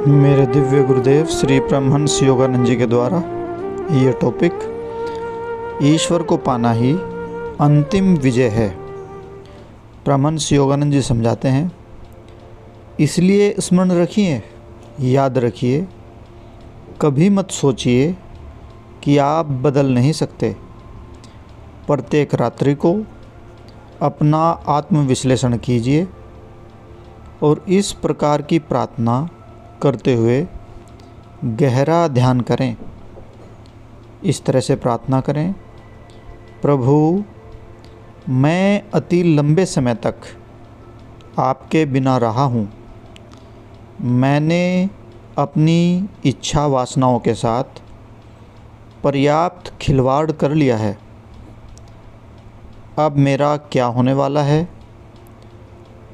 मेरे दिव्य गुरुदेव श्री परमहंस योगानंद जी के द्वारा ये टॉपिक ईश्वर को पाना ही अंतिम विजय है। परमहंस योगानंद जी समझाते हैं, इसलिए स्मरण रखिए, याद रखिए, कभी मत सोचिए कि आप बदल नहीं सकते। प्रत्येक रात्रि को अपना आत्मविश्लेषण कीजिए और इस प्रकार की प्रार्थना करते हुए गहरा ध्यान करें। इस तरह से प्रार्थना करें, प्रभु, मैं अति लंबे समय तक आपके बिना रहा हूँ। मैंने अपनी इच्छा वासनाओं के साथ पर्याप्त खिलवाड़ कर लिया है। अब मेरा क्या होने वाला है?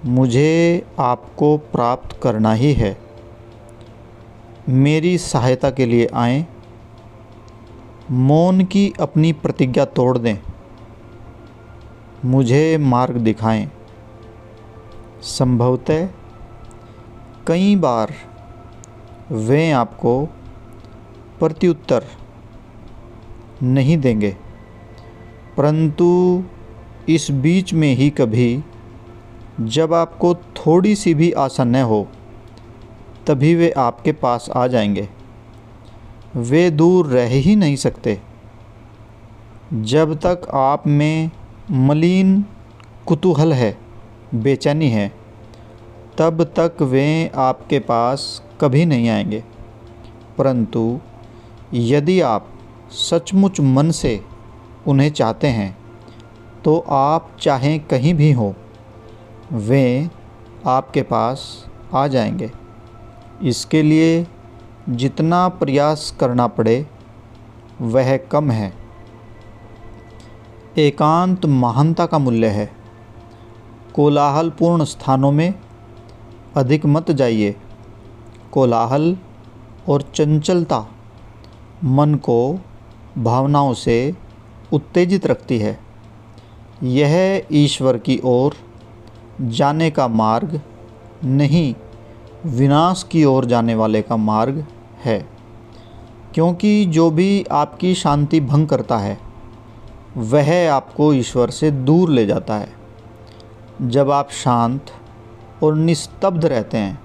मुझे आपको प्राप्त करना ही है। मेरी सहायता के लिए आएं, मौन की अपनी प्रतिज्ञा तोड़ दें, मुझे मार्ग दिखाएं। संभवतः कई बार वे आपको प्रत्युत्तर नहीं देंगे, परंतु इस बीच में ही कभी जब आपको थोड़ी सी भी आशा न हो, तभी वे आपके पास आ जाएंगे। वे दूर रह ही नहीं सकते। जब तक आप में मलिन कुतूहल है, बेचैनी है, तब तक वे आपके पास कभी नहीं आएंगे। परंतु यदि आप सचमुच मन से उन्हें चाहते हैं, तो आप चाहें कहीं भी हो, वे आपके पास आ जाएंगे। इसके लिए जितना प्रयास करना पड़े वह कम है। एकांत महानता का मूल्य है। कोलाहलपूर्ण स्थानों में अधिक मत जाइए। कोलाहल और चंचलता मन को भावनाओं से उत्तेजित रखती है। यह ईश्वर की ओर जाने का मार्ग नहीं, विनाश की ओर जाने वाले का मार्ग है। क्योंकि जो भी आपकी शांति भंग करता है, वह आपको ईश्वर से दूर ले जाता है। जब आप शांत और निस्तब्ध रहते हैं,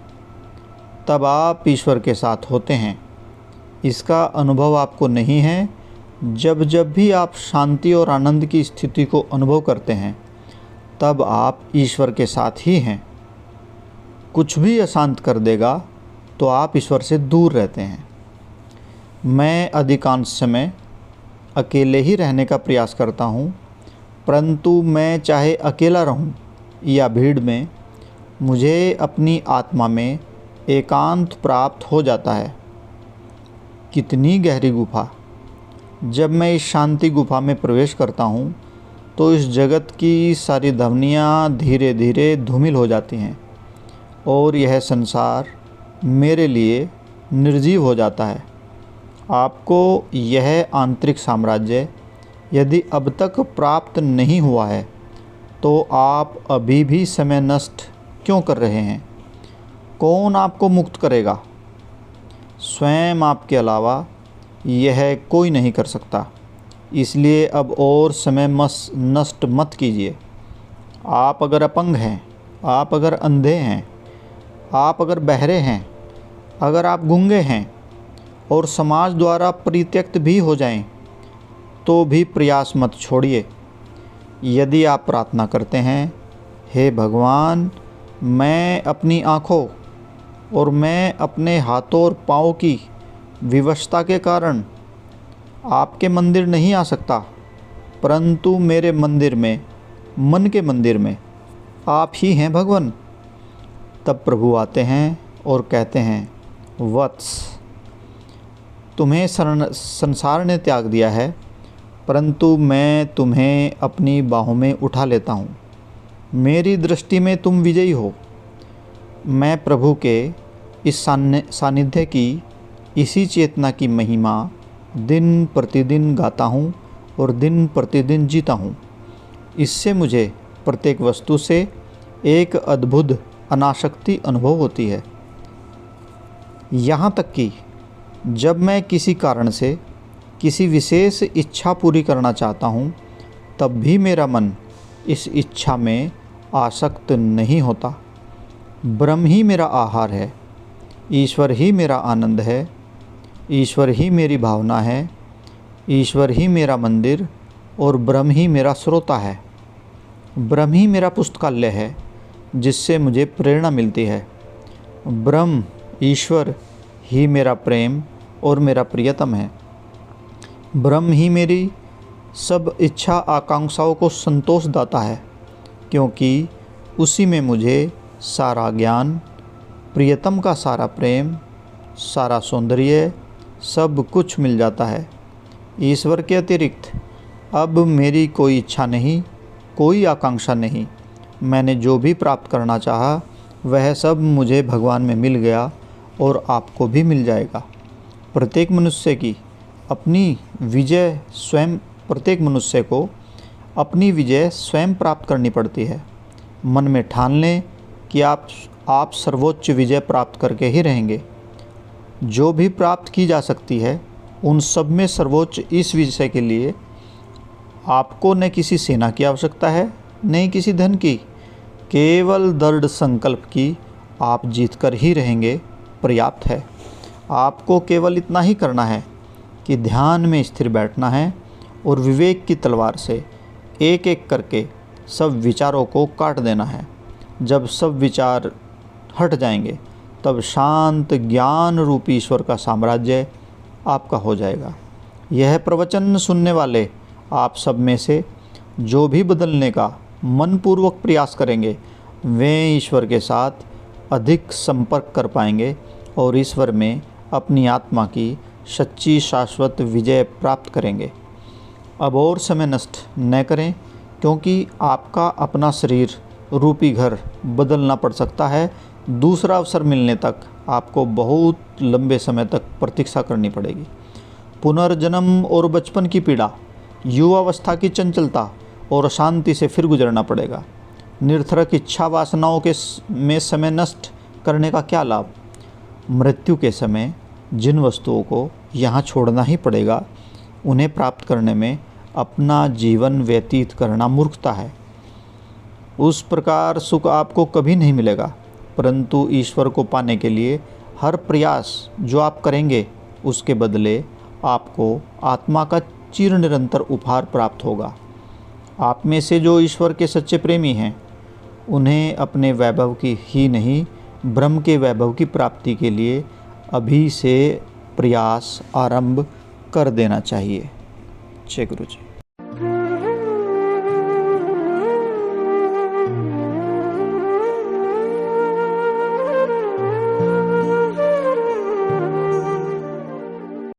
तब आप ईश्वर के साथ होते हैं। इसका अनुभव आपको नहीं है। जब जब भी आप शांति और आनंद की स्थिति को अनुभव करते हैं, तब आप ईश्वर के साथ ही हैं। कुछ भी अशांत कर देगा तो आप ईश्वर से दूर रहते हैं। मैं अधिकांश समय अकेले ही रहने का प्रयास करता हूँ, परंतु मैं चाहे अकेला रहूँ या भीड़ में, मुझे अपनी आत्मा में एकांत प्राप्त हो जाता है। कितनी गहरी गुफा! जब मैं इस शांति गुफा में प्रवेश करता हूँ, तो इस जगत की सारी ध्वनियाँ धीरे धीरे धूमिल हो जाती हैं और यह संसार मेरे लिए निर्जीव हो जाता है। आपको यह आंतरिक साम्राज्य यदि अब तक प्राप्त नहीं हुआ है, तो आप अभी भी समय नष्ट क्यों कर रहे हैं? कौन आपको मुक्त करेगा? स्वयं आपके अलावा यह कोई नहीं कर सकता। इसलिए अब और समय नष्ट मत कीजिए। आप अगर अपंग हैं, आप अगर अंधे हैं, आप अगर बहरे हैं, अगर आप गूंगे हैं और समाज द्वारा परित्यक्त भी हो जाएं, तो भी प्रयास मत छोड़िए। यदि आप प्रार्थना करते हैं, हे भगवान, मैं अपनी आँखों और मैं अपने हाथों और पाँवों की विवशता के कारण आपके मंदिर नहीं आ सकता, परंतु मेरे मंदिर में, मन के मंदिर में आप ही हैं भगवान। तब प्रभु आते हैं और कहते हैं, वत्स, तुम्हें संसार ने त्याग दिया है, परंतु मैं तुम्हें अपनी बाहों में उठा लेता हूँ। मेरी दृष्टि में तुम विजयी हो। मैं प्रभु के इस सानिध्य की, इसी चेतना की महिमा दिन प्रतिदिन गाता हूँ और दिन प्रतिदिन जीता हूँ। इससे मुझे प्रत्येक वस्तु से एक अद्भुत अनासक्ति अनुभव होती है। यहाँ तक कि जब मैं किसी कारण से किसी विशेष इच्छा पूरी करना चाहता हूँ, तब भी मेरा मन इस इच्छा में आसक्त नहीं होता। ब्रह्म ही मेरा आहार है, ईश्वर ही मेरा आनंद है, ईश्वर ही मेरी भावना है, ईश्वर ही मेरा मंदिर और ब्रह्म ही मेरा श्रोता है। ब्रह्म ही मेरा पुस्तकालय है जिससे मुझे प्रेरणा मिलती है। ब्रह्म ईश्वर ही मेरा प्रेम और मेरा प्रियतम है। ब्रह्म ही मेरी सब इच्छा आकांक्षाओं को संतोष दाता है, क्योंकि उसी में मुझे सारा ज्ञान, प्रियतम का सारा प्रेम, सारा सौंदर्य, सब कुछ मिल जाता है। ईश्वर के अतिरिक्त अब मेरी कोई इच्छा नहीं, कोई आकांक्षा नहीं। मैंने जो भी प्राप्त करना चाहा वह सब मुझे भगवान में मिल गया और आपको भी मिल जाएगा। प्रत्येक मनुष्य को अपनी विजय स्वयं प्राप्त करनी पड़ती है। मन में ठान लें कि आप सर्वोच्च विजय प्राप्त करके ही रहेंगे। जो भी प्राप्त की जा सकती है उन सब में सर्वोच्च इस विषय के लिए आपको न किसी सेना की आवश्यकता है, न ही किसी धन की, केवल दृढ़ संकल्प की आप जीत कर ही रहेंगे पर्याप्त है। आपको केवल इतना ही करना है कि ध्यान में स्थिर बैठना है और विवेक की तलवार से एक एक करके सब विचारों को काट देना है। जब सब विचार हट जाएंगे तब शांत ज्ञान रूपी ईश्वर का साम्राज्य आपका हो जाएगा। यह प्रवचन सुनने वाले आप सब में से जो भी बदलने का मनपूर्वक प्रयास करेंगे वे ईश्वर के साथ अधिक संपर्क कर पाएंगे और ईश्वर में अपनी आत्मा की सच्ची शाश्वत विजय प्राप्त करेंगे। अब और समय नष्ट न करें, क्योंकि आपका अपना शरीर रूपी घर बदलना पड़ सकता है। दूसरा अवसर मिलने तक आपको बहुत लंबे समय तक प्रतीक्षा करनी पड़ेगी। पुनर्जन्म और बचपन की पीड़ा, युवावस्था की चंचलता और अशांति से फिर गुजरना पड़ेगा। निरर्थक इच्छा वासनाओं में समय नष्ट करने का क्या लाभ। मृत्यु के समय जिन वस्तुओं को यहाँ छोड़ना ही पड़ेगा, उन्हें प्राप्त करने में अपना जीवन व्यतीत करना मूर्खता है। उस प्रकार सुख आपको कभी नहीं मिलेगा, परंतु ईश्वर को पाने के लिए हर प्रयास जो आप करेंगे उसके बदले आपको आत्मा का चिर निरंतर उपहार प्राप्त होगा। आप में से जो ईश्वर के सच्चे प्रेमी हैं, उन्हें अपने वैभव की ही नहीं ब्रह्म के वैभव की प्राप्ति के लिए अभी से प्रयास आरंभ कर देना चाहिए। जय गुरु जी।